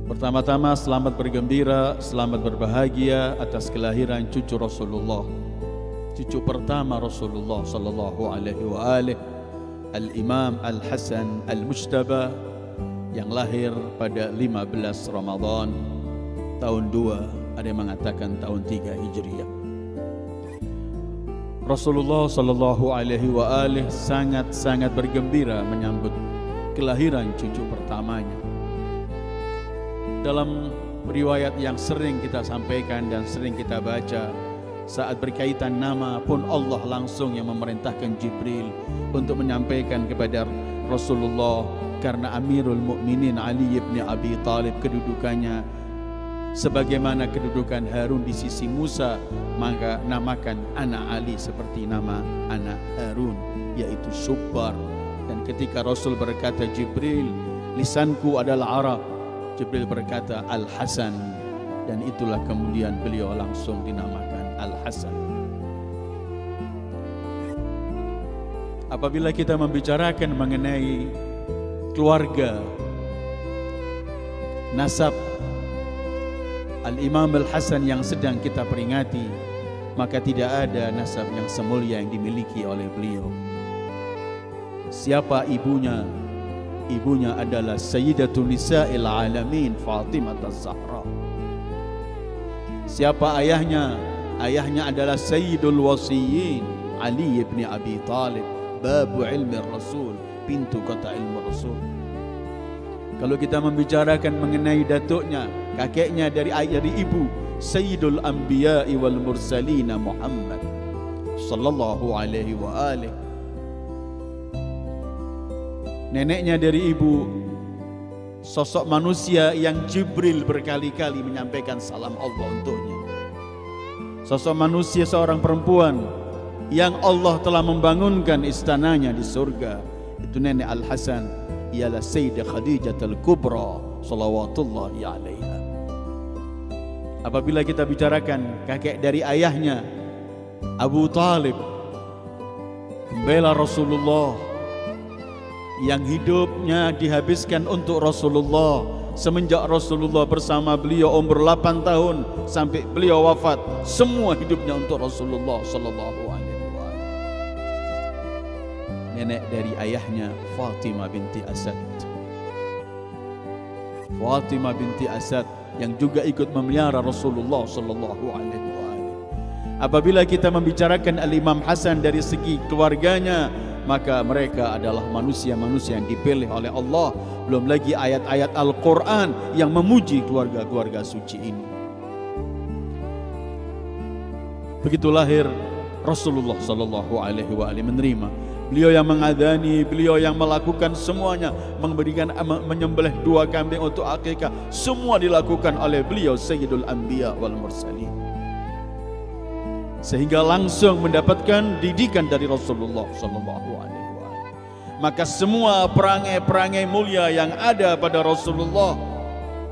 Pertama-tama selamat bergembira, selamat berbahagia atas kelahiran cucu Rasulullah. Cucu pertama Rasulullah sallallahu alaihi wa alihi, Al-Imam Al-Hasan Al-Mujtaba, yang lahir pada 15 Ramadan tahun 2, ada yang mengatakan tahun 3 Hijriah. Rasulullah sallallahu alaihi wa alihi sangat bergembira menyambut kelahiran cucu pertamanya. Dalam riwayat yang sering kita sampaikan dan sering kita baca, saat berkaitan nama pun Allah langsung yang memerintahkan Jibril untuk menyampaikan kepada Rasulullah, karena Amirul Mukminin Ali bin Abi Thalib kedudukannya sebagaimana kedudukan Harun di sisi Musa, maka namakan anak Ali seperti nama anak Harun, yaitu Subbar. Dan ketika Rasul berkata, Jibril, lisanku adalah Arab, Jibril berkata Al-Hasan, dan itulah kemudian beliau langsung dinamakan Al-Hasan. Apabila kita membicarakan mengenai keluarga, nasab Al-Imam Al-Hasan yang sedang kita peringati, maka tidak ada nasab yang semulia yang dimiliki oleh beliau. Siapa ibunya? Ibunya adalah Sayyidatun Nisa'il Alamin, Fatimah Az-Zahra. Siapa ayahnya? Ayahnya adalah Sayyidul Wasiyyin, Ali bin Abi Thalib, babu ilmi Rasul, pintu kota ilmu Rasul. Kalau kita membicarakan mengenai datuknya, kakeknya dari ibu, Sayyidul Anbiya'i wal Mursalin Muhammad sallallahu alaihi wa alihi. Neneknya dari ibu, sosok manusia yang Jibril berkali-kali menyampaikan salam Allah untuknya. Sosok manusia, seorang perempuan yang Allah telah membangunkan istananya di surga. Itu nenek Al-Hasan, ialah Sayyidah Khadijah Al-Kubra salawatullahi alaiha. Apabila kita bicarakan kakek dari ayahnya, Abu Talib, pembela Rasulullah, yang hidupnya dihabiskan untuk Rasulullah semenjak Rasulullah bersama beliau umur 8 tahun sampai beliau wafat, semua hidupnya untuk Rasulullah sallallahu alaihi wasallam. Nenek dari ayahnya Fatimah binti Asad. Fatimah binti Asad yang juga ikut memelihara Rasulullah sallallahu alaihi wasallam. Apabila kita membicarakan Al-Imam Hasan dari segi keluarganya, maka mereka adalah manusia-manusia yang dipilih oleh Allah. Belum lagi ayat-ayat Al-Quran yang memuji keluarga-keluarga suci ini. Begitu lahir Rasulullah sallallahu alaihi wasallam menerima. Beliau yang mengadani, beliau yang melakukan semuanya, memberikan menyembelih 2 kambing untuk akikah, semua dilakukan oleh beliau Sayyidul Anbiya wal Mursalin. Sehingga langsung mendapatkan didikan dari Rasulullah sallallahu alaihi wasallam. Maka semua perangai-perangai mulia yang ada pada Rasulullah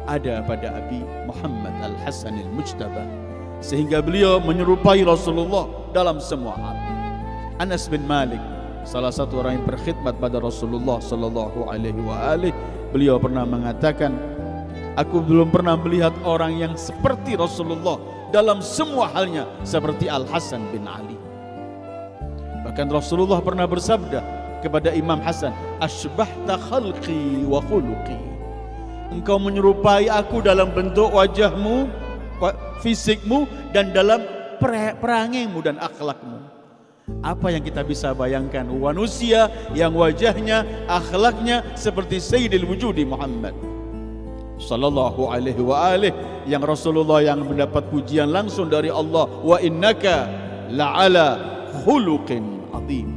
ada pada Abi Muhammad Al-Hasan Al-Mujtaba, sehingga beliau menyerupai Rasulullah dalam semua hal. Anas bin Malik, salah satu orang yang berkhidmat pada Rasulullah sallallahu alaihi wasallam, beliau pernah mengatakan, aku belum pernah melihat orang yang seperti Rasulullah dalam semua halnya seperti Al-Hasan bin Ali. Bahkan Rasulullah pernah bersabda kepada Imam Hasan, asbahta khalqi wa khuluqi, engkau menyerupai aku dalam bentuk wajahmu, fisikmu, dan dalam perangaimu dan akhlakmu. Apa yang kita bisa bayangkan manusia yang wajahnya, akhlaknya seperti Sayyidil Wujudi Muhammad sallallahu alaihi wa alihi, yang Rasulullah yang mendapat pujian langsung dari Allah, wa innaka la'ala khuluqin azim.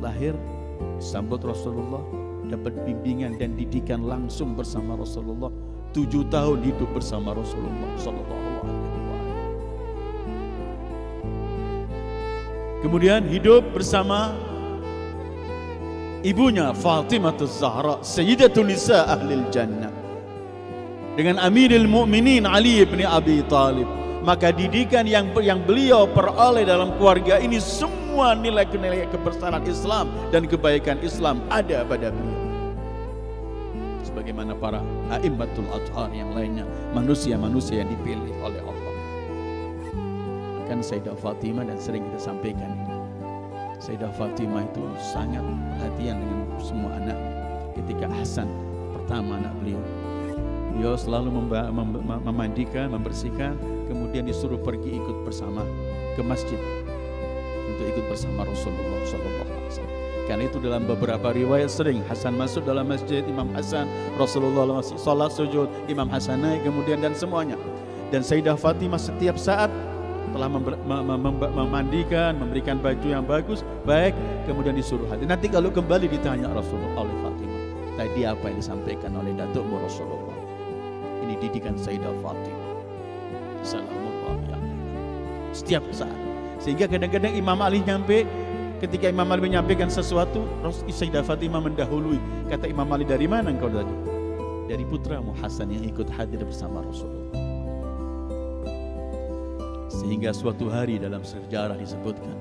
Lahir, sambut Rasulullah, dapat bimbingan dan didikan langsung bersama Rasulullah, 7 tahun hidup bersama Rasulullah sallallahu alaihi wasallam. Kemudian hidup bersama ibunya Fatimah Az-Zahra, Sayyidatun Nisa Ahlil Jannah, dengan Amirul Mukminin Ali bin Abi Thalib. Maka didikan yang beliau peroleh dalam keluarga ini, semua nilai-nilai kebesaran Islam dan kebaikan Islam ada pada beliau. sebagaimana para a'immatul athhar yang lainnya, manusia-manusia yang dipilih oleh Allah. Kan Sayyidah Fatimah, dan sering kita sampaikan ini, Sayyidah Fatimah itu sangat perhatian dengan semua anak. Ketika Hasan pertama anak beliau selalu memandikan, membersihkan, kemudian disuruh pergi ikut bersama ke masjid untuk ikut bersama Rasulullah SAW. Karena itu dalam beberapa riwayat sering Hasan masuk dalam masjid, Imam Hasan, Rasulullah masih sholat sujud, Imam Hasan naik kemudian, dan semuanya. Dan Sayyidah Fatimah setiap saat telah memandikan, memberikan baju yang bagus, baik, kemudian disuruh hadir. Nanti kalau kembali ditanya Rasulullah oleh Fatimah, tadi apa yang disampaikan oleh datukmu Rasulullah? Ini didikan Sayyidah Fatimah. Salamullah ya. Setiap saat. Sehingga kadang-kadang Imam Ali nyampe, ketika Imam Ali menyampaikan sesuatu, Sayyidah Fatimah mendahului. Kata Imam Ali, dari mana engkau tadi? Dari putramu Hasan yang ikut hadir bersama Rasulullah. Sehingga suatu hari dalam sejarah disebutkan,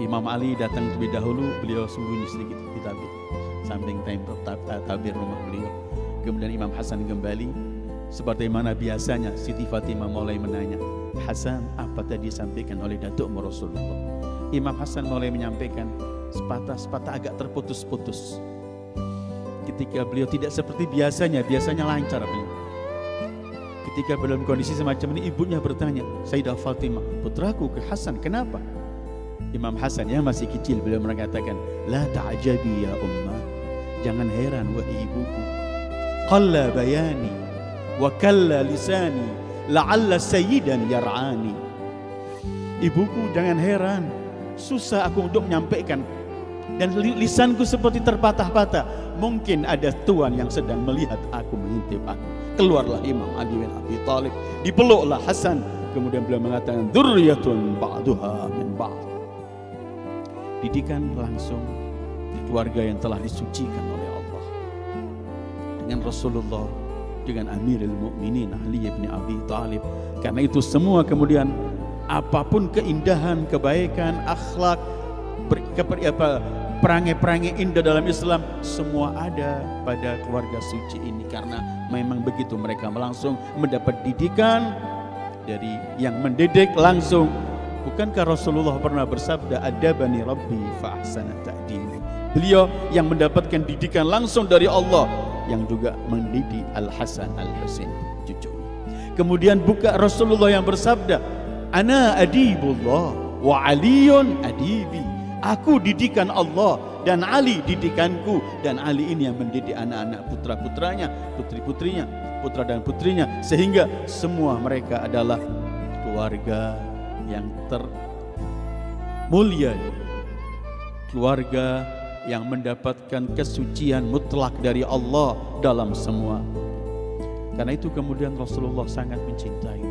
Imam Ali datang terlebih dahulu, beliau sembunyi sedikit di tabir, samping tabir rumah beliau. Kemudian Imam Hasan kembali, seperti mana biasanya Siti Fatimah mulai menanya, Hasan, apa tadi disampaikan oleh datukmu Rasulullah? Imam Hasan mulai menyampaikan sepatah-sepatah agak terputus-putus. Ketika beliau tidak seperti biasanya lancar beliau. Ketika dalam kondisi semacam ini, ibunya bertanya, Sayyidah Fatimah, putraku ke Hasan, kenapa? Imam Hasan yang masih kecil, beliau mengatakan, la ta'ajabi ya ummah, jangan heran wahai ibuku. Qalla bayani wa kalla lisani la'alla sayyidan yar'ani. Ibuku, jangan heran, susah aku untuk menyampaikan, dan lisanku seperti terpatah-patah. Mungkin ada tuan yang sedang melihat aku, mengintip aku. Keluarlah Imam Ali bin Abi Thalib, dipeluklah Hasan. Kemudian beliau mengatakan, dzurriyyatun ba'duha min ba'd. Didikan langsung di keluarga yang telah disucikan oleh Allah, dengan Rasulullah, dengan Amirul Mukminin Ali bin Abi Thalib. Karena itu semua kemudian apapun keindahan, kebaikan, akhlak, perangai-perangai indah dalam Islam, semua ada pada keluarga suci ini. Karena memang begitu, mereka langsung mendapat didikan dari yang mendidik langsung. Bukankah Rasulullah pernah bersabda, adabani Rabbi fa ahsana ta'dibi. Beliau yang mendapatkan didikan langsung dari Allah, yang juga mendidik Al-Hasan Al-Husain cucunya. Kemudian buka Rasulullah yang bersabda, ana adibullah wa aliyun adibi. Aku didikan Allah dan Ali didikanku, dan Ali ini yang mendidik anak-anak putra-putranya, putri-putrinya, putra dan putrinya, sehingga semua mereka adalah keluarga yang termulia, keluarga yang mendapatkan kesucian mutlak dari Allah dalam semua. Karena itu kemudian Rasulullah sangat mencintai.